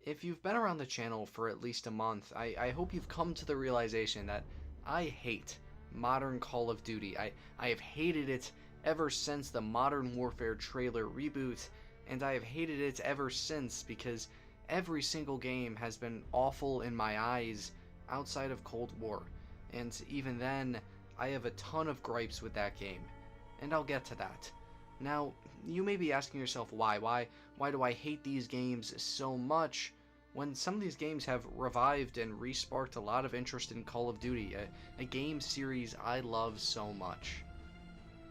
If you've been around the channel for at least a month, I hope you've come to the realization that I hate modern Call of Duty. I have hated it ever since the Modern Warfare trailer reboot, and I have hated it ever since because every single game has been awful in my eyes outside of Cold War. And even then, I have a ton of gripes with that game, and I'll get to that. Now, you may be asking yourself why do I hate these games so much when some of these games have revived and resparked a lot of interest in Call of Duty, a game series I love so much?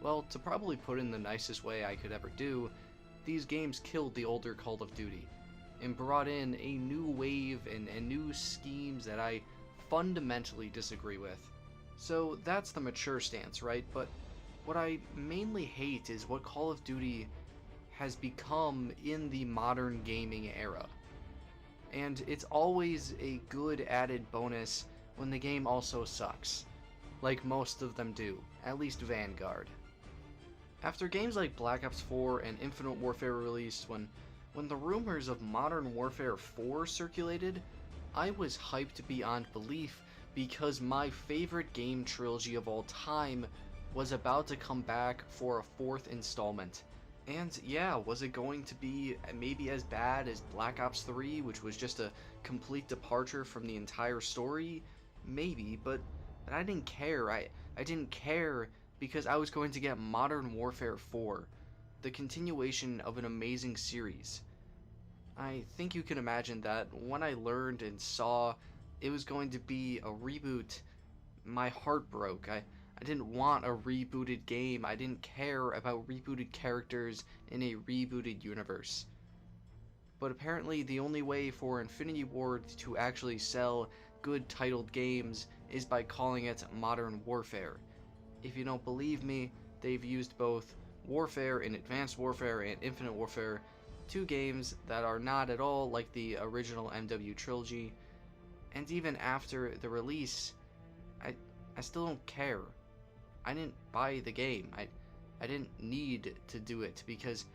Well, to probably put it in the nicest way I could ever do, these games killed the older Call of Duty and brought in a new wave and new schemes that I fundamentally disagree with. So that's the mature stance, right? But what I mainly hate is what Call of Duty has become in the modern gaming era. And it's always a good added bonus when the game also sucks, like most of them do, at least Vanguard. After games like Black Ops 4 and Infinite Warfare released, when the rumors of Modern Warfare 4 circulated, I was hyped beyond belief because my favorite game trilogy of all time was about to come back for a fourth installment. And yeah, was it going to be maybe as bad as Black Ops 3, which was just a complete departure from the entire story? Maybe, but I didn't care. I didn't care because I was going to get Modern Warfare 4, the continuation of an amazing series. I think you can imagine that when I learned and saw it was going to be a reboot, my heart broke. I didn't want a rebooted game. I didn't care about rebooted characters in a rebooted universe. But apparently the only way for Infinity Ward to actually sell good titled games is by calling it Modern Warfare. If you don't believe me, they've used both Warfare and Advanced Warfare and Infinite Warfare, two games that are not at all like the original MW trilogy, and even after the release, I still don't care. I didn't buy the game. I didn't need to do it because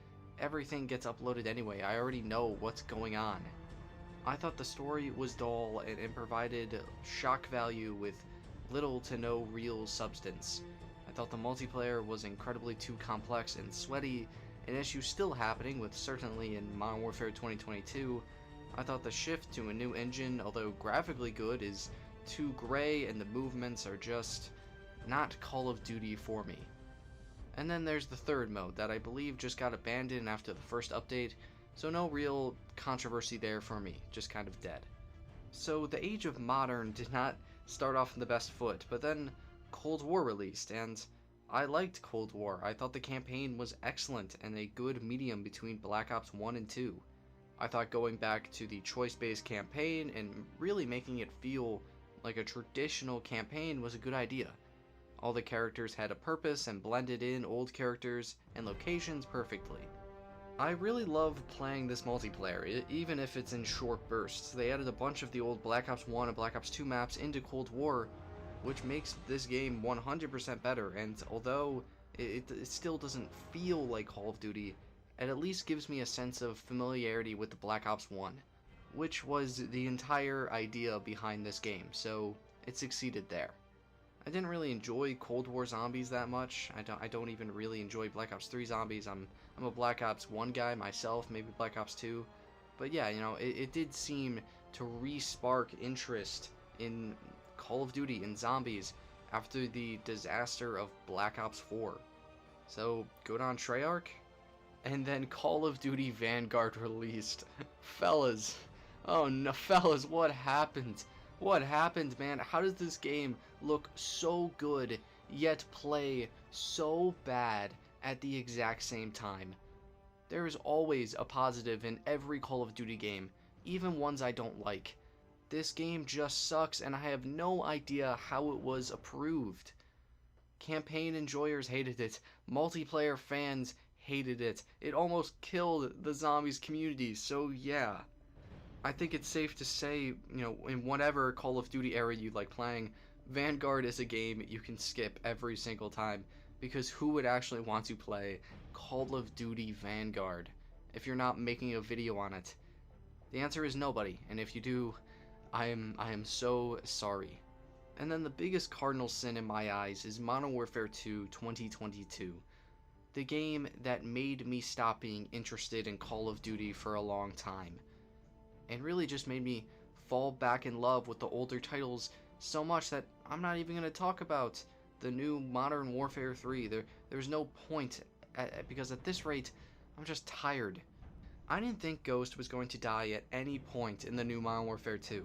everything gets uploaded anyway. I already know what's going on. I thought the story was dull and provided shock value with little to no real substance. I thought the multiplayer was incredibly too complex and sweaty, an issue still happening with certainly in Modern Warfare 2022. I thought the shift to a new engine, although graphically good, is too gray and the movements are just not Call of Duty for me. And then there's the third mode that I believe just got abandoned after the first update, so no real controversy there for me, just kind of dead. So the Age of Modern did not start off on the best foot, but then Cold War released, and I liked Cold War. I thought the campaign was excellent and a good medium between Black Ops 1 and 2. I thought going back to the choice-based campaign and really making it feel like a traditional campaign was a good idea. All the characters had a purpose and blended in old characters and locations perfectly. I really love playing this multiplayer, even if it's in short bursts. They added a bunch of the old Black Ops 1 and Black Ops 2 maps into Cold War, which makes this game 100% better, and although it still doesn't feel like Call of Duty, it at least gives me a sense of familiarity with the Black Ops 1, which was the entire idea behind this game, so it succeeded there. I didn't really enjoy Cold War zombies that much. I don't even really enjoy Black Ops 3 zombies. I'm a Black Ops 1 guy myself, maybe Black Ops 2. But yeah, you know, it did seem to re-spark interest in Call of Duty and zombies after the disaster of Black Ops 4. So, good on Treyarch. And then Call of Duty Vanguard released. Fellas. Oh no, fellas, what happened? What happened, man? How does this game look so good, yet play so bad at the exact same time? There is always a positive in every Call of Duty game, even ones I don't like. This game just sucks, and I have no idea how it was approved. Campaign enjoyers hated it. Multiplayer fans hated it. It almost killed the zombies community, so yeah. I think it's safe to say, you know, in whatever Call of Duty era you like playing, Vanguard is a game you can skip every single time, because who would actually want to play Call of Duty Vanguard if you're not making a video on it? The answer is nobody, and if you do, I am so sorry. And then the biggest cardinal sin in my eyes is Modern Warfare 2 2022. The game that made me stop being interested in Call of Duty for a long time. And really just made me fall back in love with the older titles so much that I'm not even going to talk about the new Modern Warfare 3. There's no point, because at this rate, I'm just tired. I didn't think Ghost was going to die at any point in the new Modern Warfare 2.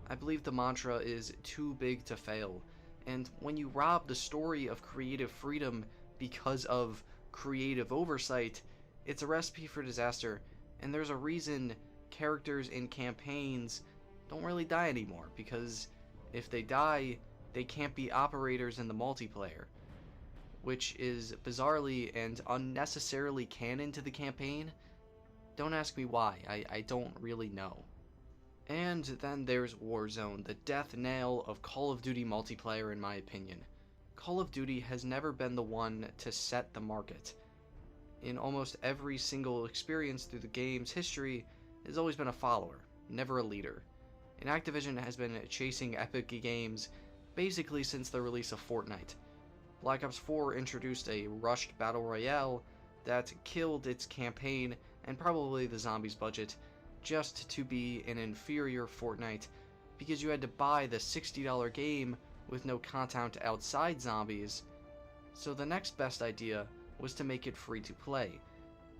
I believe the mantra is too big to fail, and when you rob the story of creative freedom because of creative oversight, it's a recipe for disaster, and there's a reason characters in campaigns don't really die anymore, because if they die, they can't be operators in the multiplayer, which is bizarrely and unnecessarily canon to the campaign. Don't ask me why, I don't really know. And then there's Warzone, the death knell of Call of Duty multiplayer in my opinion. Call of Duty has never been the one to set the market. In almost every single experience through the game's history, it has always been a follower, never a leader. And Activision has been chasing Epic Games basically since the release of Fortnite. Black Ops 4 introduced a rushed battle royale that killed its campaign and probably the zombies budget, just to be an inferior Fortnite, because you had to buy the $60 game with no content outside zombies. So the next best idea was to make it free to play.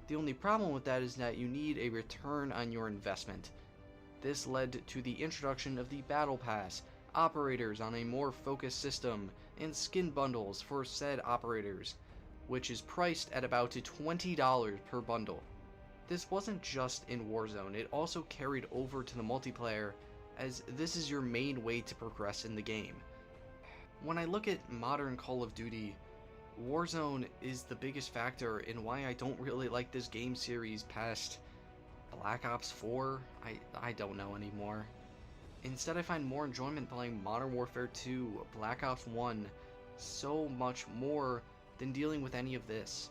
The only problem with that is that you need a return on your investment. This led to the introduction of the Battle Pass, operators on a more focused system, and skin bundles for said operators, which is priced at about $20 per bundle. This wasn't just in Warzone, it also carried over to the multiplayer, as this is your main way to progress in the game. When I look at modern Call of Duty, Warzone is the biggest factor in why I don't really like this game series past Black Ops 4. I don't know anymore. Instead, I find more enjoyment playing Modern Warfare 2, Black Ops 1, so much more than dealing with any of this.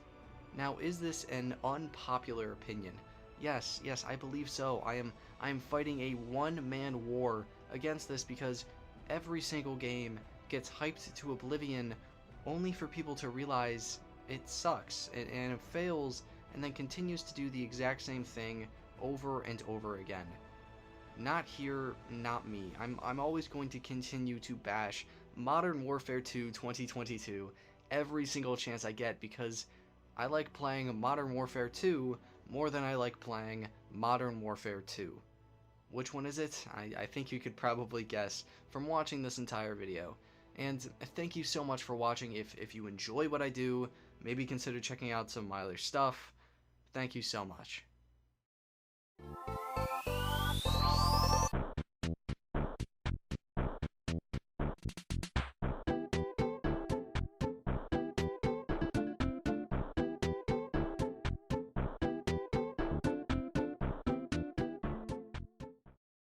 Now, is this an unpopular opinion? Yes, I believe so. I am fighting a one-man war against this because every single game gets hyped to oblivion only for people to realize it sucks and it fails and then continues to do the exact same thing over and over again. Not here, not me. I'm always going to continue to bash Modern Warfare 2 2022 every single chance I get because I like playing Modern Warfare 2 more than I like playing Modern Warfare 2. Which one is it? I think you could probably guess from watching this entire video. And thank you so much for watching. If you enjoy what I do, maybe consider checking out some of my other stuff. Thank you so much.